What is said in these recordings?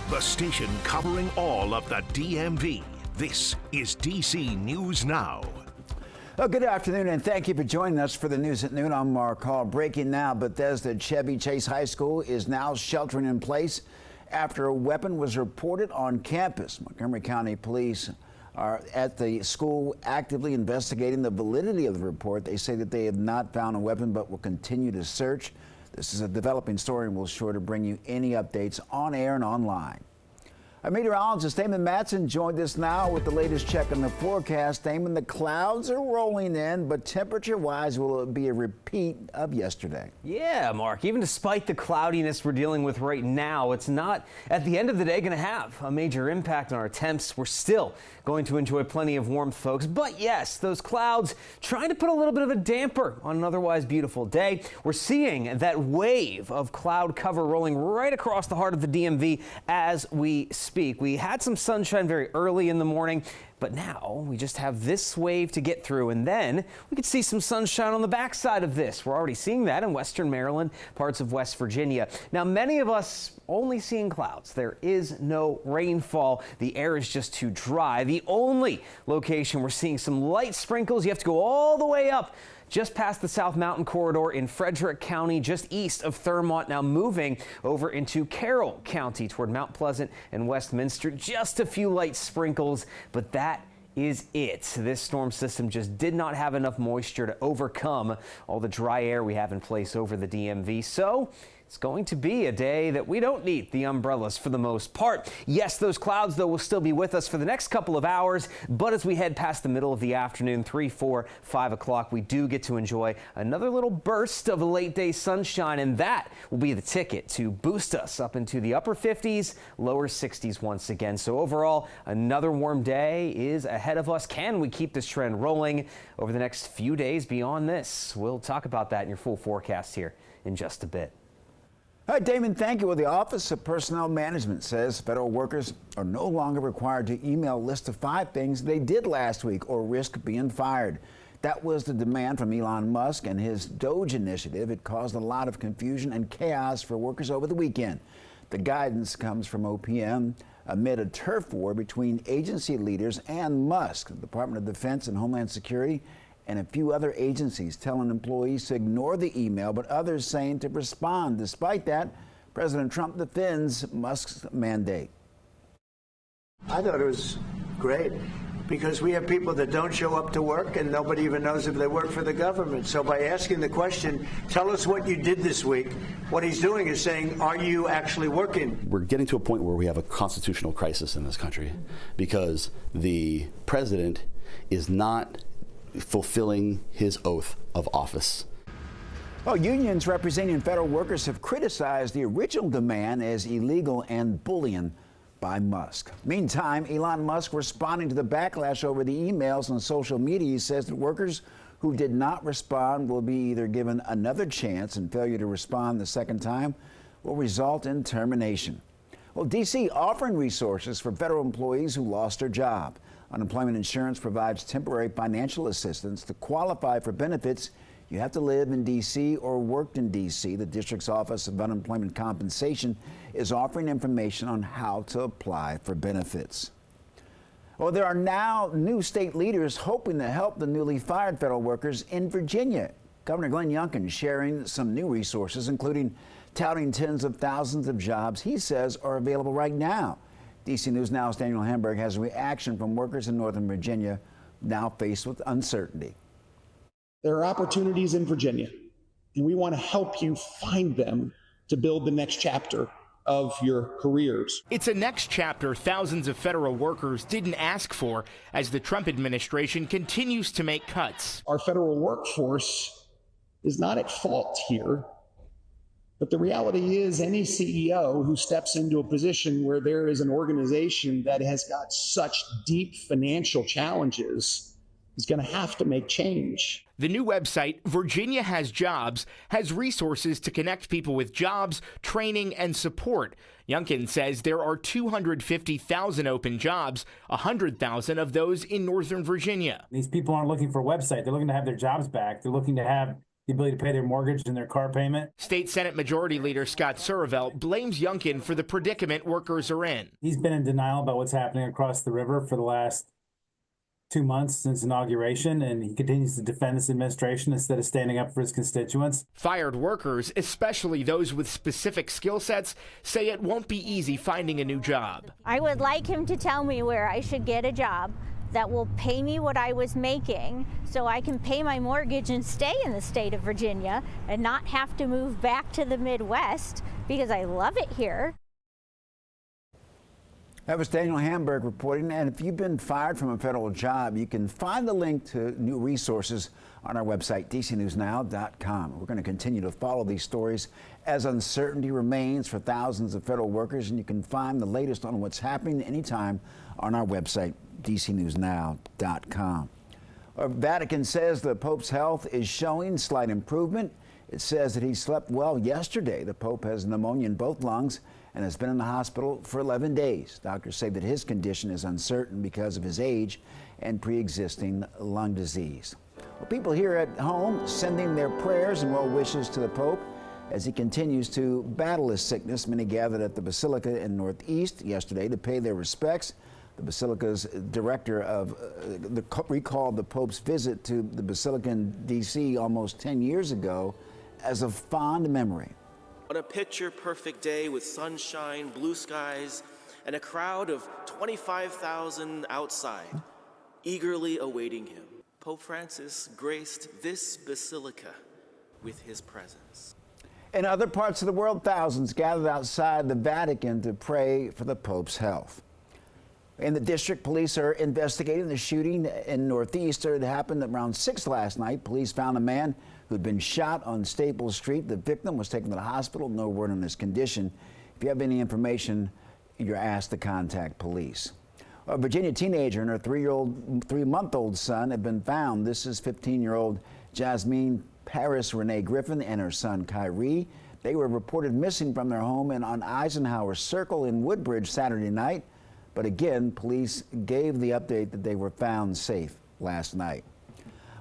the station covering all of the DMV. This is DC News Now. Well, good afternoon, and thank you for joining us for the news at noon. I'm Mark Hall. Breaking now, Bethesda Chevy Chase High School is now sheltering in place after a weapon was reported on campus. Montgomery County Police are at the school actively investigating the validity of the report. They say that they have not found a weapon but will continue to search. This is a developing story, and we'll sure to bring you any updates on air and online. Our meteorologist Damon Matson joined us now with the latest check on the forecast. Damon, the clouds are rolling in, but temperature-wise, will it be a repeat of yesterday? Yeah, Mark, even despite the cloudiness we're dealing with right now, it's not, at the end of the day, going to have a major impact on our temps. We're still going to enjoy plenty of warmth, folks. But yes, those clouds trying to put a little bit of a damper on an otherwise beautiful day. We're seeing that wave of cloud cover rolling right across the heart of the DMV as we speak. We had some sunshine very early in the morning, but now we just have this wave to get through, and then we could see some sunshine on the backside of this. We're already seeing that in western Maryland, parts of West Virginia. Now, many of us only seeing clouds. There is no rainfall. The air is just too dry. The only location we're seeing some light sprinkles, you have to go all the way up just past the South Mountain Corridor in Frederick County, just east of Thurmont, now moving over into Carroll County toward Mount Pleasant and Westminster. Just a few light sprinkles, but that is it. This storm system just did not have enough moisture to overcome all the dry air we have in place over the DMV. So it's going to be a day that we don't need the umbrellas for the most part. Yes, those clouds, though, will still be with us for the next couple of hours. But as we head past the middle of the afternoon, 3, 4, 5 o'clock, we do get to enjoy another little burst of late day sunshine. And that will be the ticket to boost us up into the upper 50s, lower 60s once again. So overall, another warm day is ahead of us. Can we keep this trend rolling over the next few days beyond this? We'll talk about that in your full forecast here in just a bit. All right, Damon, thank you. Well, the Office of Personnel Management says federal workers are no longer required to email a list of 5 things they did last week or risk being fired. That was the demand from Elon Musk and his DOGE initiative. It caused a lot of confusion and chaos for workers over the weekend. The guidance comes from OPM amid a turf war between agency leaders and Musk. The Department of Defense and Homeland Security and a few other agencies telling employees to ignore the email, but others saying to respond. Despite that, President Trump defends Musk's mandate. I thought it was great because we have people that don't show up to work and nobody even knows if they work for the government. So by asking the question, tell us what you did this week, what he's doing is saying, are you actually working? We're getting to a point where we have a constitutional crisis in this country because the president is not fulfilling his oath of office. Well, unions representing federal workers have criticized the original demand as illegal and bullying by Musk. Meantime, Elon Musk responding to the backlash over the emails on social media. He says that workers who did not respond will be either given another chance, and failure to respond the second time will result in termination. Well, D.C. offering resources for federal employees who lost their job. Unemployment insurance provides temporary financial assistance. To qualify for benefits, you have to live in D.C. or worked in D.C. The district's Office of Unemployment Compensation is offering information on how to apply for benefits. Well, there are now new state leaders hoping to help the newly fired federal workers in Virginia. Governor Glenn Youngkin sharing some new resources, including touting tens of thousands of jobs he says are available right now. DC News Now's Daniel Hamburg has a reaction from workers in Northern Virginia now faced with uncertainty. There are opportunities in Virginia, and we want to help you find them to build the next chapter of your careers. It's a next chapter thousands of federal workers didn't ask for as the Trump administration continues to make cuts. Our federal workforce is not at fault here. But the reality is any CEO who steps into a position where there is an organization that has got such deep financial challenges is going to have to make change. The new website, Virginia Has Jobs, has resources to connect people with jobs, training, and support. Youngkin says there are 250,000 open jobs, 100,000 of those in Northern Virginia. These people aren't looking for a website. They're looking to have their jobs back. They're looking to have the ability to pay their mortgage and their car payment. State Senate Majority Leader Scott Survelt blames Youngkin for the predicament workers are in. He's been in denial about what's happening across the river for the last 2 months since inauguration, and he continues to defend this administration instead of standing up for his constituents. Fired workers, especially those with specific skill sets, say it won't be easy finding a new job. I would like him to tell me where I should get a job that will pay me what I was making so I can pay my mortgage and stay in the state of Virginia and not have to move back to the Midwest because I love it here. That was Daniel Hamburg reporting. And if you've been fired from a federal job, you can find the link to new resources on our website, dcnewsnow.com. We're going to continue to follow these stories as uncertainty remains for thousands of federal workers. And you can find the latest on what's happening anytime on our website, dcnewsnow.com. Vatican says the Pope's health is showing slight improvement. It says that he slept well yesterday. The Pope has pneumonia in both lungs and has been in the hospital for 11 days. Doctors say that his condition is uncertain because of his age and pre-existing lung disease. Well, people here at home sending their prayers and well wishes to the Pope as he continues to battle his sickness. Many gathered at the Basilica in Northeast yesterday to pay their respects. The Basilica's director recalled the Pope's visit to the Basilica in D.C. almost 10 years ago as a fond memory. On a picture-perfect day with sunshine, blue skies, and a crowd of 25,000 outside, eagerly awaiting him, Pope Francis graced this basilica with his presence. In other parts of the world, thousands gathered outside the Vatican to pray for the Pope's health. In the district, police are investigating the shooting in Northeast. It happened around 6 last night. Police found a man who'd been shot on Staples Street. The victim was taken to the hospital. No word on his condition. If you have any information, you're asked to contact police. A Virginia teenager and her 3-month-old son have been found. This is 15-year-old Jasmine Paris Renee Griffin and her son Kyrie. They were reported missing from their home on Eisenhower Circle in Woodbridge Saturday night. But again, police gave the update that they were found safe last night.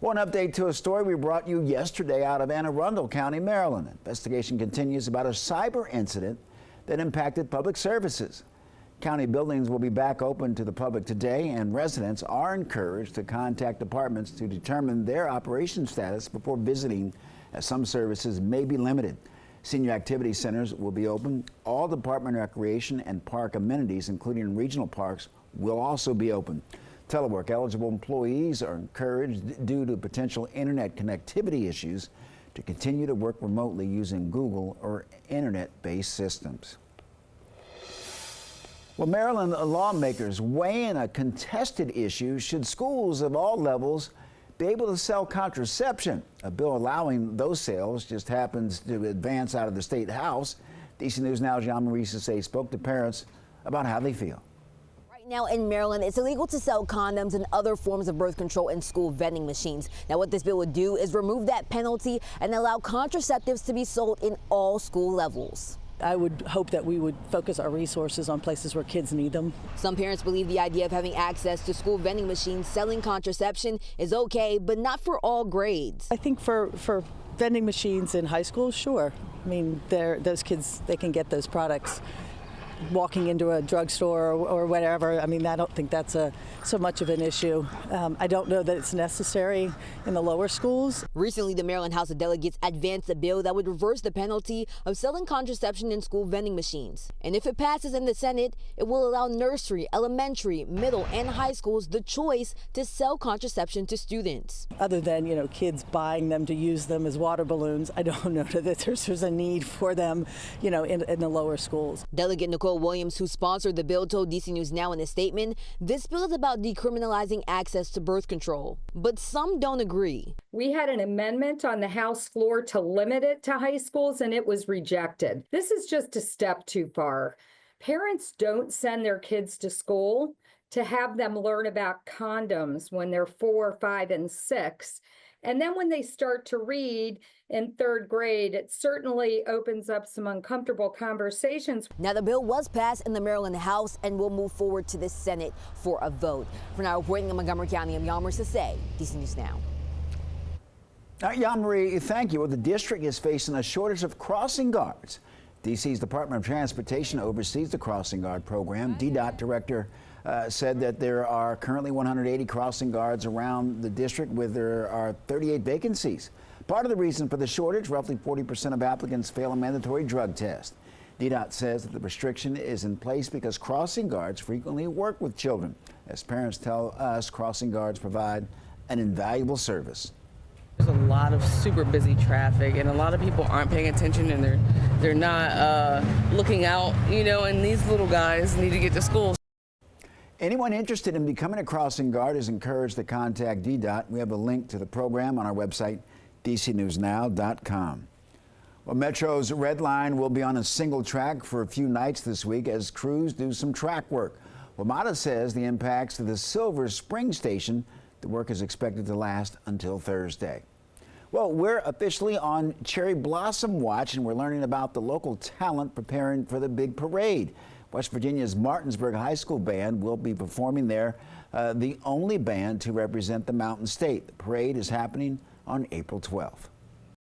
One update to a story we brought you yesterday out of Anne Arundel County, Maryland. Investigation continues about a cyber incident that impacted public services. County buildings will be back open to the public today, and residents are encouraged to contact departments to determine their operation status before visiting, as some services may be limited. Senior activity centers will be open. All department recreation and park amenities, including regional parks, will also be open. Telework eligible employees are encouraged, due to potential internet connectivity issues, to continue to work remotely using Google or internet-based systems. Well, Maryland lawmakers weigh in a contested issue: should schools of all levels be able to sell contraception? A bill allowing those sales just happens to advance out of the State House. DC News Now's Jean-Marie Sissay spoke to parents about how they feel. Right now in Maryland, it's illegal to sell condoms and other forms of birth control in school vending machines. Now, what this bill would do is remove that penalty and allow contraceptives to be sold in all school levels. I would hope that we would focus our resources on places where kids need them. Some parents believe the idea of having access to school vending machines selling contraception is okay, but not for all grades. I think for vending machines in high school, sure. I mean, those kids, they can get those products walking into a drugstore or whatever. I mean, I don't think that's so much of an issue. I don't know that it's necessary in the lower schools. Recently, the Maryland House of Delegates advanced a bill that would reverse the penalty of selling contraception in school vending machines. And if it passes in the Senate, it will allow nursery, elementary, middle, and high schools the choice to sell contraception to students. Other than, kids buying them to use them as water balloons, I don't know that there's a need for them, in the lower schools. Delegate Nicole Williams, who sponsored the bill, told DC News Now in a statement, this bill is about decriminalizing access to birth control. But some don't agree. We had an amendment on the House floor to limit it to high schools, and it was rejected. This is just a step too far. Parents don't send their kids to school to have them learn about condoms when they're 4, 5, and 6. And then when they start to read in 3rd grade, it certainly opens up some uncomfortable conversations. Now, the bill was passed in the Maryland House and will move forward to the Senate for a vote. For now, reporting in Montgomery County, I'm Jean-Marie Sissay, DC News Now. Jan-Marie, thank you. Well, the district is facing a shortage of crossing guards. DC's Department of Transportation oversees the crossing guard program. DDOT director said that there are currently 180 crossing guards around the district, where there are 38 vacancies. Part of the reason for the shortage, roughly 40% of applicants fail a mandatory drug test. DDOT says that the restriction is in place because crossing guards frequently work with children. As parents tell us, crossing guards provide an invaluable service. There's a lot of super busy traffic, and a lot of people aren't paying attention, and they're not looking out, you know, and these little guys need to get to school. Anyone interested in becoming a crossing guard is encouraged to contact DDOT. We have a link to the program on our website, dcnewsnow.com. Well, Metro's Red Line will be on a single track for a few nights this week as crews do some track work. WMATA says the impacts to the Silver Spring station, the work is expected to last until Thursday. Well, we're officially on Cherry Blossom Watch, and we're learning about the local talent preparing for the big parade. West Virginia's Martinsburg High School Band will be performing there, the only band to represent the Mountain State. The parade is happening on April 12th.